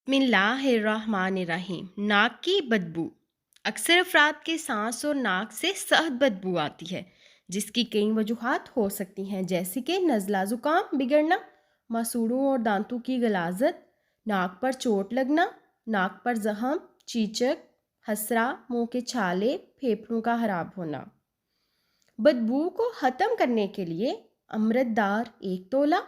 बिस्मिल्लाहिर्रहमानिर्रहीम। नाक की बदबू। अक्सर अफराद के सांस और नाक से सख्त बदबू आती है, जिसकी कई वजूहात हो सकती हैं, जैसे कि नज़ला ज़ुकाम बिगड़ना, मसूड़ों और दांतों की गलाजत, नाक पर चोट लगना, नाक पर जख्म, चीचक, हसरा, मुंह के छाले, फेफड़ों का खराब होना। बदबू को ख़त्म करने के लिए अमृतदार 1 तोला,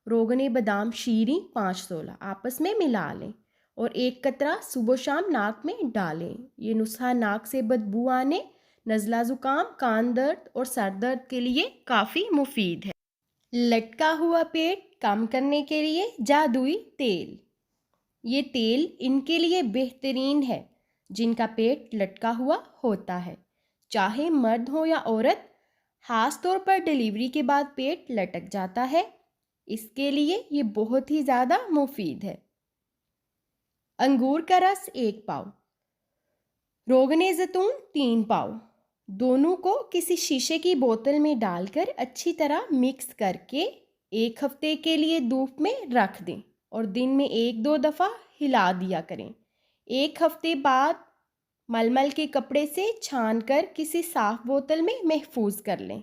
रोगने बादाम शीरी 5 तोला आपस में मिला लें और 1 कतरा सुबह शाम नाक में डालें। ये नुस्खा नाक से बदबू आने, नज़ला ज़ुकाम, कान दर्द और सर दर्द के लिए काफ़ी मुफीद है। लटका हुआ पेट कम करने के लिए जादुई तेल। ये तेल इनके लिए बेहतरीन है जिनका पेट लटका हुआ होता है, चाहे मर्द हो या औरत। ख़ास तौर पर डिलीवरी के बाद पेट लटक जाता है, इसके लिए ये बहुत ही ज़्यादा मुफीद है। अंगूर का रस 1 पाव, रोगने ज़ैतून 3 पाव, दोनों को किसी शीशे की बोतल में डालकर अच्छी तरह मिक्स करके 1 हफ्ते के लिए धूप में रख दें और दिन में 1-2 दफ़ा हिला दिया करें। 1 हफ्ते बाद मलमल के कपड़े से छानकर किसी साफ बोतल में महफूज कर लें।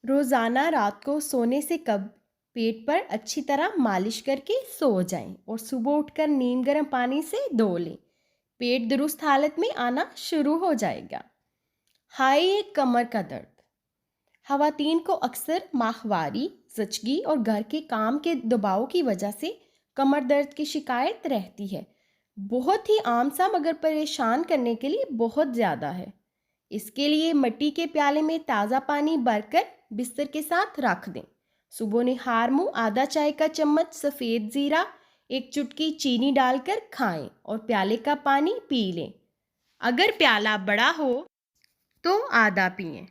रोज़ाना रात को सोने से कब पेट पर अच्छी तरह मालिश करके सो जाएं और सुबह उठकर नीम गर्म पानी से धो लें। पेट दुरुस्त हालत में आना शुरू हो जाएगा। हाई कमर का दर्द। ख़वातीन को अक्सर माहवारी, ज़चगी और घर के काम के दबाव की वजह से कमर दर्द की शिकायत रहती है। बहुत ही आम सा मगर परेशान करने के लिए बहुत ज़्यादा है। इसके लिए मिट्टी के प्याले में ताज़ा पानी भरकर बिस्तर के साथ रख दें। सुबह निहार मुँह आधा चाय का चम्मच सफ़ेद ज़ीरा, 1 चुटकी चीनी डालकर खाएं और प्याले का पानी पी लें। अगर प्याला बड़ा हो तो आधा पिएं।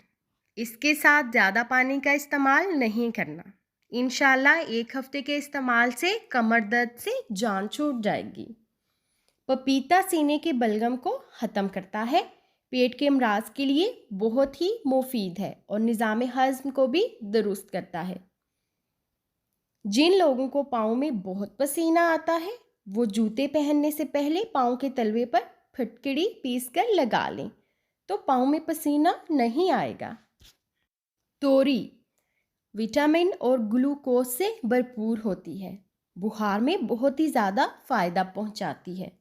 इसके साथ ज़्यादा पानी का इस्तेमाल नहीं करना। इंशाल्लाह 1 हफ्ते के इस्तेमाल से कमर दर्द से जान छूट जाएगी। पपीता सीने के बलगम को ख़त्म करता है, पेट के अमराज के लिए बहुत ही मुफीद है और निज़ाम हज़्म को भी दुरुस्त करता है। जिन लोगों को पाँव में बहुत पसीना आता है, वो जूते पहनने से पहले पाँव के तलवे पर फिटकड़ी पीसकर लगा लें, तो पाँव में पसीना नहीं आएगा। तोरी विटामिन और ग्लूकोज से भरपूर होती है, बुखार में बहुत ही ज़्यादा फ़ायदा पहुंचाती है।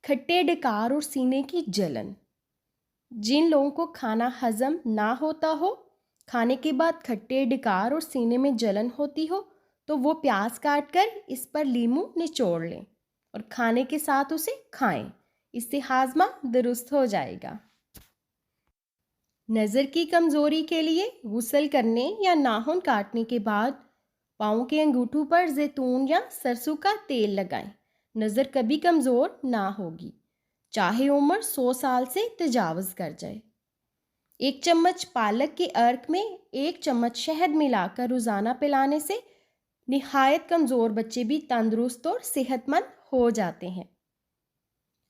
खट्टे डकार और सीने की जलन। जिन लोगों को खाना हजम ना होता हो, खाने के बाद खट्टे डकार और सीने में जलन होती हो, तो वो प्याज काटकर इस पर लीमू निचोड़ लें और खाने के साथ उसे खाएं। इससे हाजमा दुरुस्त हो जाएगा। नज़र की कमज़ोरी के लिए गुस्ल करने या नाखून काटने के बाद पाँव के अंगूठों पर जैतून या सरसों का तेल लगाएं। नज़र कभी कमज़ोर ना होगी, चाहे उम्र 100 साल से तजावज़ कर जाए। 1 चम्मच पालक के अर्क में 1 चम्मच शहद मिलाकर रोज़ाना पिलाने से निहायत कमज़ोर बच्चे भी तंदुरुस्त और सेहतमंद हो जाते हैं।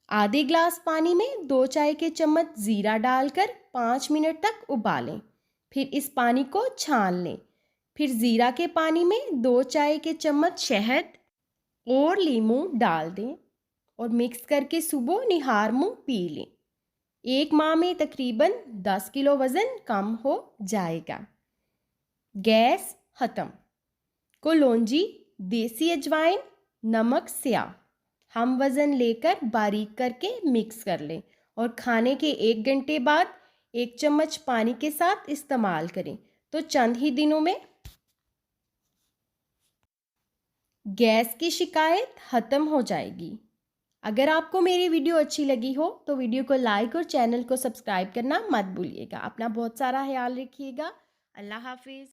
आधे ग्लास पानी में 2 चाय के चम्मच ज़ीरा डालकर 5 मिनट तक उबालें, फिर इस पानी को छान लें। फिर ज़ीरा के पानी में 2 चाय के चम्मच शहद और लीमू डाल दें और मिक्स करके सुबह निहार मुँह पी लें। 1 माह में तकरीबन 10 किलो वज़न कम हो जाएगा। गैस ख़त्म। कलौंजी, देसी अजवाइन, नमक, स्याह हम वज़न लेकर बारीक करके मिक्स कर लें और खाने के 1 घंटे बाद 1 चम्मच पानी के साथ इस्तेमाल करें, तो चंद ही दिनों में गैस की शिकायत ख़त्म हो जाएगी। अगर आपको मेरी वीडियो अच्छी लगी हो तो वीडियो को लाइक और चैनल को सब्सक्राइब करना मत भूलिएगा। अपना बहुत सारा ख्याल रखिएगा। अल्लाह हाफिज़।